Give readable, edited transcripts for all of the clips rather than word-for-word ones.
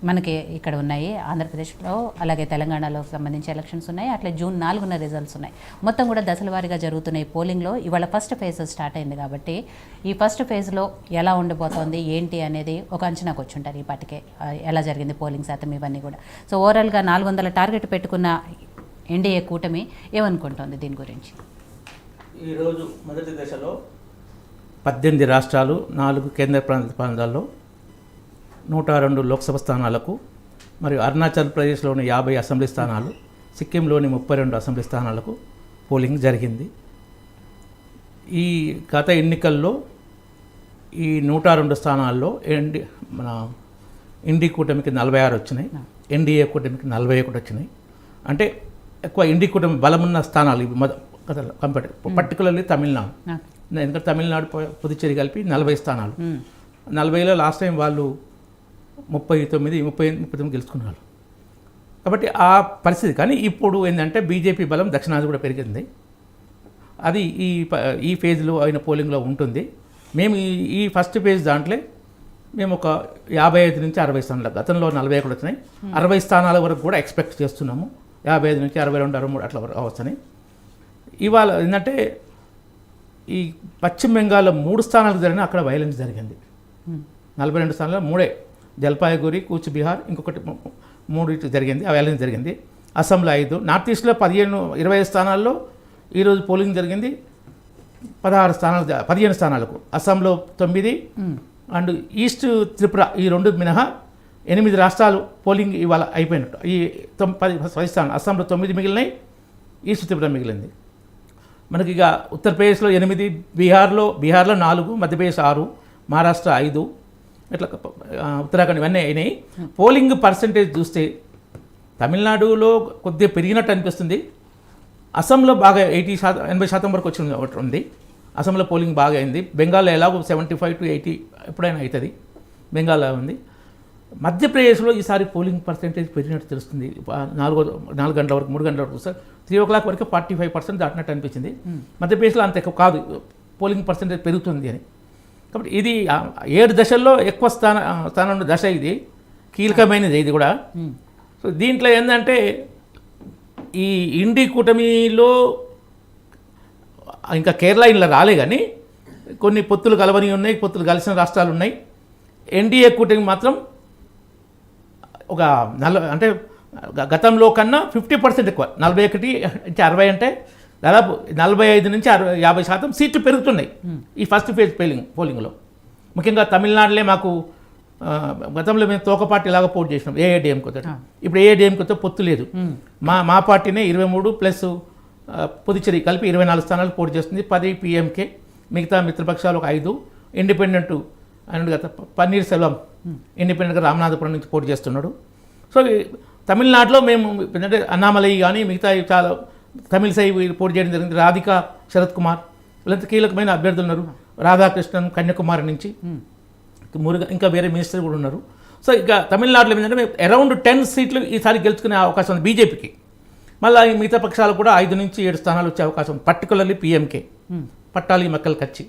మనకి ఇక్కడ ఉన్నాయి ఆంధ్రప్రదేశ్లో, అలాగే తెలంగాణలో సంబంధించి ఎలక్షన్స్ ఉన్నాయి. అట్లా జూన్ 4న రిజల్ట్స్ ఉన్నాయి. మొత్తం కూడా దశల వారీగా జరుగుతున్న ఈ పోలింగ్లో ఇవాళ ఫస్ట్ ఫేజ్ స్టార్ట్ అయింది కాబట్టి ఈ ఫస్ట్ ఫేజ్లో ఎలా ఉండబోతోంది ఏంటి అనేది ఒక అంచనాకు వచ్చి ఉంటారు ఈ పాటికే, ఎలా జరిగింది పోలింగ్ శాతం ఇవన్నీ కూడా. సో ఓవరాల్గా 400 టార్గెట్ పెట్టుకున్న ఎన్డీఏ కూటమి ఏమనుకుంటోంది దీని గురించి? ఈరోజు మొదటి దశలో 18 రాష్ట్రాలు, 4 కేంద్ర ప్రాంతాల్లో 102 లోక్సభ స్థానాలకు, మరియు అరుణాచల్ ప్రదేశ్లోని 50 అసెంబ్లీ స్థానాలు, సిక్కింలోని 32 అసెంబ్లీ స్థానాలకు పోలింగ్ జరిగింది. ఈ గత ఎన్నికల్లో ఈ 102 స్థానాల్లో మన ఇండి కూటమికి 46 వచ్చినాయి, ఎన్డీఏ కూటమికి 41 వచ్చినాయి. అంటే ఎక్కువ ఇండి కూటమి బలమున్న స్థానాలు ఇవి కంపేర్, పర్టికులర్లీ తమిళనాడు. ఎందుకంటే తమిళనాడు, పుదుచ్చేరి కలిపి 40 స్థానాలు. 40లో లాస్ట్ టైం వాళ్ళు 39 గెలుచుకున్నారు. కాబట్టి ఆ పరిస్థితి. కానీ ఇప్పుడు ఏంటంటే బీజేపీ బలం దక్షిణాది కూడా పెరిగింది. అది ఈ ఫేజ్లో అయిన పోలింగ్లో ఉంటుంది. మేము ఈ ఫస్ట్ ఫేజ్ దాంట్లో మేము ఒక 55 నుంచి 60 స్థానాలు, గతంలో 41 వచ్చినాయి, 60 స్థానాల వరకు కూడా ఎక్స్పెక్ట్ చేస్తున్నాము. 55 నుంచి 62, 63 అట్లా వస్తున్నాయి. ఇవాళ ఏంటంటే ఈ పశ్చిమ బెంగాల్లో 3 స్థానాలకు జరిగిన అక్కడ వైలెన్స్ జరిగింది. 42 స్థానాల్లో 3 జల్పాయిగురి, కూచ్ బిహార్, ఇంకొకటి 3 జరిగింది, ఆ వైలెన్స్ జరిగింది. అస్సాంలో 5, నార్త్ ఈస్ట్లో 15-20 స్థానాల్లో ఈరోజు పోలింగ్ జరిగింది. 15 స్థానాలకు, అస్సాంలో 9 అండ్ ఈస్ట్ త్రిపుర ఈ 2 మినహా 8 రాష్ట్రాలు పోలింగ్ ఇవాళ అయిపోయినట్టు. ఈ 10 స్థానాలు, అస్సాంలో 9 మిగిలినాయి, ఈస్ట్ త్రిపుర మిగిలింది. మనకి ఇక ఉత్తరప్రదేశ్లో 8, బీహార్లో 4, మధ్యప్రదేశ్ 6, మహారాష్ట్ర 5, ఇట్లా ఉత్తరాఖండ్ ఇవన్నీ అయినాయి. పోలింగ్ పర్సంటేజ్ చూస్తే తమిళనాడులో కొద్దిగా పెరిగినట్టు అనిపిస్తుంది. అస్సాంలో బాగా 80% వరకు వచ్చింది ఒకటి ఉంది. అస్సాంలో పోలింగ్ బాగా అయింది. బెంగాల్లో ఎలాగో 75 to 80 ఎప్పుడైనా అవుతుంది, బెంగాల్లో ఉంది. మధ్యప్రదేశ్లో ఈసారి పోలింగ్ పర్సెంటేజ్ పెరిగినట్టు తెలుస్తుంది. 4 గంటల వరకు, 3 గంటల వరకు, 3 o'clock వరకు 45% దాటినట్టు అనిపించింది. మధ్యప్రదేశ్లో అంత ఎక్కువ కాదు, పోలింగ్ పర్సెంటేజ్ పెరుగుతుంది అని. కాబట్టి ఇది 7 దశల్లో ఎక్కువ స్థానం దశ, ఇది కీలకమైనది ఇది కూడా. సో దీంట్లో ఏంటంటే ఈ ఇండి కూటమిలో ఇంకా కేరళ ఇలా రాలే, కానీ కొన్ని పొత్తులు కలవని ఉన్నాయి, పొత్తులు కలిసిన రాష్ట్రాలు ఉన్నాయి. ఎన్డీఏ కూటమి మాత్రం ఒక అంటే గతంలో కన్నా 50% ఎక్కువ, 41 నుంచి 60 అంటే దాదాపు 45 నుంచి 50% సీట్లు పెరుగుతున్నాయి ఈ ఫస్ట్ ఫేజ్ పోలింగ్లో. ముఖ్యంగా తమిళనాడులే మాకు గతంలో మేము తోక పార్టీ లాగా పోటీ చేసినాం ఏఐడిఎంకేతో. ఇప్పుడు ఏఐడిఎంకేతో పొత్తు లేదు. మా పార్టీనే 23 ప్లస్ పుదుచ్చేరి కలిపి 24 స్థానాలు పోటీ చేస్తుంది. 10 పిఎంకే, మిగతా మిత్రపక్షాలు ఒక 5, ఇండిపెండెంట్ అని పన్నీర్ సెల్వం ఇండిపెండెంట్గా రామనాథపురం నుంచి పోటీ చేస్తున్నాడు. సో తమిళనాడులో మేము ఏంటంటే అన్నామలై కానీ మిగతా చాలా తమిళసై పోటీ చేయడం జరిగింది. రాధికా, శరత్ కుమార్ వీళ్ళంతా కీలకమైన అభ్యర్థులు ఉన్నారు. రాధాకృష్ణన్ కన్యాకుమారి నుంచి, ఇంకా వేరే మినిస్టర్ కూడా ఉన్నారు. సో ఇక తమిళనాడులో ఏంటంటే మేము అరౌండ్ 10 సీట్లు ఈసారి గెలుచుకునే అవకాశం ఉంది బీజేపీకి. మళ్ళీ మిగతా పక్షాలు కూడా 5 నుంచి 7 స్థానాలు వచ్చే అవకాశం ఉంది. పర్టికులర్లీ పిఎంకే, పట్టాలి మక్కల్ కచ్చి.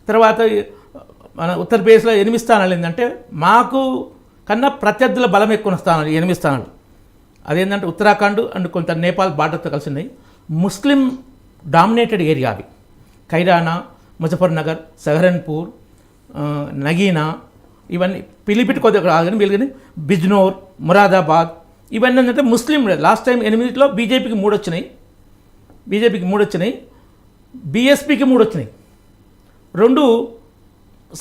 తర్వాత మన ఉత్తరప్రదేశ్లో 8 స్థానాలు ఏంటంటే మాకు కన్నా ప్రత్యర్థుల బలం ఎక్కువ స్థానాలు, 8 స్థానాలు. అదేంటంటే ఉత్తరాఖండ్ అండ్ కొంత నేపాల్ బార్డర్తో కలిసి ఉన్నాయి. ముస్లిం డామినేటెడ్ ఏరియా అవి. ఖైరానా, ముజఫర్నగర్, సహరన్పూర్, నగీనా, ఇవన్నీ పిలిపిట్ కొద్దిగా రాదని వీళ్ళని, బిజ్నోర్, మురాదాబాద్, ఇవన్నీ ఏంటంటే ముస్లిం. లాస్ట్ టైం 8లో బీజేపీకి 3 వచ్చినాయి, బీఎస్పీకి 3 వచ్చినాయి, 2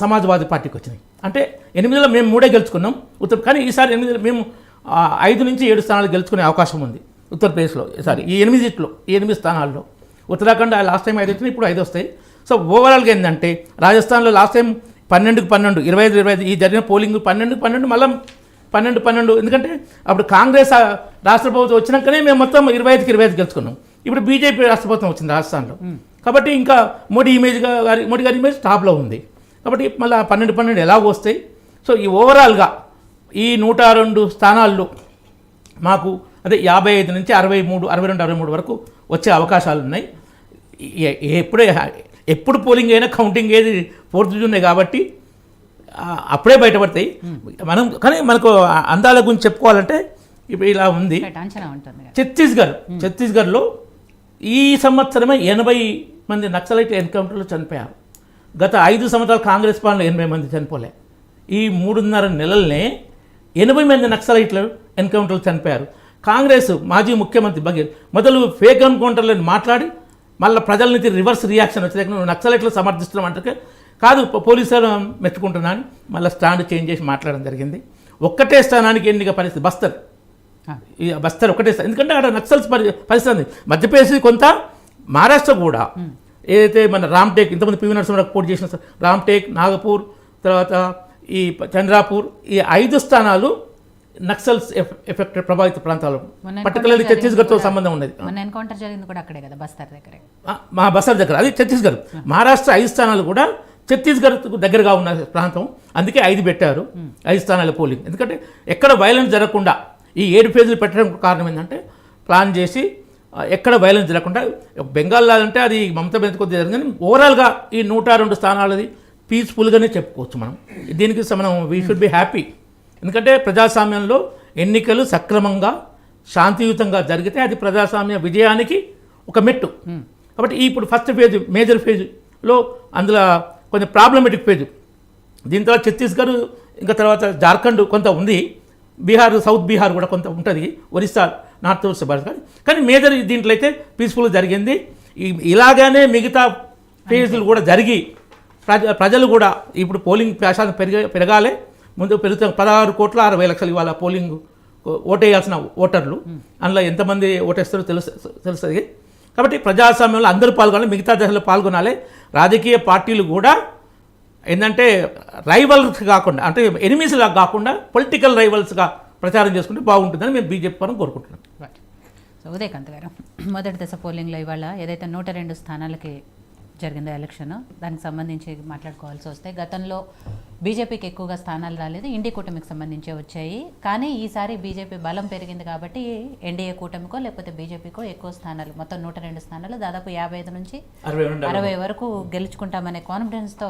సమాజ్వాదీ పార్టీకి వచ్చినాయి. అంటే 8లో మేము 3 గెలుచుకున్నాం కానీ ఈసారి 8 మేము 5 నుంచి 7 స్థానాలు గెలుచుకునే అవకాశం ఉంది ఉత్తరప్రదేశ్లో. ఈసారి ఈ 8 స్థానాల్లో. ఉత్తరాఖండ్ లాస్ట్ టైం 5 వచ్చినాయి, ఇప్పుడు 5 వస్తాయి. సో ఓవరాల్గా ఏంటంటే రాజస్థాన్లో లాస్ట్ టైం 12కి 12, 25 ఈ జరిగిన పోలింగ్ 12 మళ్ళీ 12. ఎందుకంటే అప్పుడు కాంగ్రెస్ రాష్ట్ర ప్రభుత్వం వచ్చినాకనే మేము మొత్తం 25కి 25 గెలుచుకున్నాం. ఇప్పుడు బీజేపీ రాష్ట్ర ప్రభుత్వం వచ్చింది రాజస్థాన్లో. కాబట్టి ఇంకా మోడీ గారి ఇమేజ్ టాప్లో ఉంది. కాబట్టి మళ్ళీ 12 ఎలాగో వస్తాయి. సో ఈ ఓవరాల్గా ఈ 102 స్థానాల్లో మాకు అదే 55 నుంచి 63, 62-63 వరకు వచ్చే అవకాశాలు ఉన్నాయి. ఎప్పుడు పోలింగ్ అయినా కౌంటింగ్ ఏది 4th జూన్ కాబట్టి అప్పుడే బయటపడతాయి. మనం కానీ మనకు అందాల గురించి చెప్పుకోవాలంటే ఇప్పుడు ఇలా ఉంది. అంచనా ఉంటుంది. ఛత్తీస్గఢ్లో ఈ సంవత్సరమే 80 మంది నక్సలైట్ ఎన్కౌంటర్లో చనిపోయారు. గత 5 సంవత్సరాలు కాంగ్రెస్ పాలనలో 80 మంది చనిపోలే. ఈ 3.5 నెలలనే 80 మంది నక్సలైట్లు ఎన్కౌంటర్లు చనిపోయారు. కాంగ్రెస్ మాజీ ముఖ్యమంత్రి బఘేల్ మొదలు ఫేక్ ఎన్కౌంటర్లను మాట్లాడి మళ్ళీ ప్రజల నుంచి రివర్స్ రియాక్షన్ వచ్చేది. నువ్వు నక్సలైట్లు సమర్థిస్తున్నాం అంటే కాదు, పోలీసులు మెచ్చుకుంటున్నాను, మళ్ళీ స్టాండ్ చేంజ్ చేసి మాట్లాడడం జరిగింది. ఒక్కటే స్థానానికి ఎన్నిక పరిస్థితి బస్తర్ ఒకటే స్థానం. ఎందుకంటే అక్కడ నక్సల్స్ పరిస్థితి మధ్యప్రదేశ్ కొంత, మహారాష్ట్ర కూడా ఏదైతే మన రామ్టేక్ ఇంతమంది పివి నరసింహరావు పోటీ చేసిన రామ్టేక్, నాగపూర్, తర్వాత ఈ చంద్రాపూర్, ఈ 5 స్థానాలు నక్సల్స్ ఎఫెక్ట్ ప్రభావిత ప్రాంతాలు, పర్టికులర్లీ ఛత్తీస్గఢ్తో సంబంధం ఉన్నది. ఎన్కౌంటర్ జరిగింది కూడా అక్కడే కదా, బస్తర్ దగ్గర. మా బస్తర్ దగ్గర, అది ఛత్తీస్గఢ్. మహారాష్ట్ర 5 స్థానాలు కూడా ఛత్తీస్గఢ్కు దగ్గరగా ఉన్న ప్రాంతం, అందుకే 5 పెట్టారు, 5 స్థానాల పోలింగ్. ఎందుకంటే ఎక్కడ వైలెన్స్ జరగకుండా ఈ 7 ఫేజులు పెట్టడం కారణం ఏంటంటే ప్లాన్ చేసి ఎక్కడ వైలెన్స్ జరగకుండా. బెంగాల్లో అంటే అది మమతా బెనర్జీ కొద్దిగా జరిగింది, కానీ ఓవరాల్గా ఈ 102 స్థానాలది పీస్ఫుల్గానే చెప్పుకోవచ్చు మనం. దీనికి మనం వీ షుడ్ బి హ్యాపీ. ఎందుకంటే ప్రజాస్వామ్యంలో ఎన్నికలు సక్రమంగా శాంతియుతంగా జరిగితే అది ప్రజాస్వామ్య విజయానికి ఒక మెట్టు. కాబట్టి ఇప్పుడు ఫస్ట్ ఫేజ్, మేజర్ ఫేజ్లో అందులో కొంచెం ప్రాబ్లమేటిక్ ఫేజ్. దీని తర్వాత ఛత్తీస్గఢ్, ఇంకా తర్వాత జార్ఖండ్ కొంత ఉంది, బీహార్, సౌత్ బీహార్ కూడా కొంత ఉంటుంది, ఒరిస్సా, నార్త్ వెస్ట్ భారత్. కానీ మేజర్ దీంట్లో అయితే పీస్ఫుల్గా జరిగింది. ఇలాగానే మిగతా ఫేజ్లు కూడా జరిగి ప్రజలు కూడా ఇప్పుడు పోలింగ్ శాతం పెరగాలి. ముందు పెరుగుతున్న 16,60,00,000 ఇవాళ పోలింగ్ ఓటేయాల్సిన ఓటర్లు, అందులో ఎంతమంది ఓటేస్తారో తెలుస్తుంది. కాబట్టి ప్రజాస్వామ్యంలో అందరూ పాల్గొనాలి, మిగతా దశలో పాల్గొనాలి. రాజకీయ పార్టీలు కూడా ఏంటంటే రైవల్స్ కాకుండా, అంటే ఎనిమీస్లా కాకుండా పొలిటికల్ రైవల్స్గా ప్రచారం చేసుకుంటే బాగుంటుందని మేము బీజేపీ పరం కోరుకుంటున్నాం. సో ఉదయకాంత్ గారు, మొదటి దశ పోలింగ్లో ఇవాళ ఏదైతే 102 స్థానాలకి జరిగిందో ఎలక్షన్, దానికి సంబంధించి మాట్లాడుకోవాల్సి వస్తే గతంలో బీజేపీకి ఎక్కువగా స్థానాలు రాలేదు, ఎన్డీఏ కూటమికి సంబంధించి వచ్చాయి. కానీ ఈసారి బీజేపీ బలం పెరిగింది కాబట్టి ఎన్డీఏ కూటమికో లేకపోతే బీజేపీకో ఎక్కువ స్థానాలు, మొత్తం 102 స్థానాలు, దాదాపు 55 నుంచి 60 వరకు గెలుచుకుంటామనే కాన్ఫిడెన్స్తో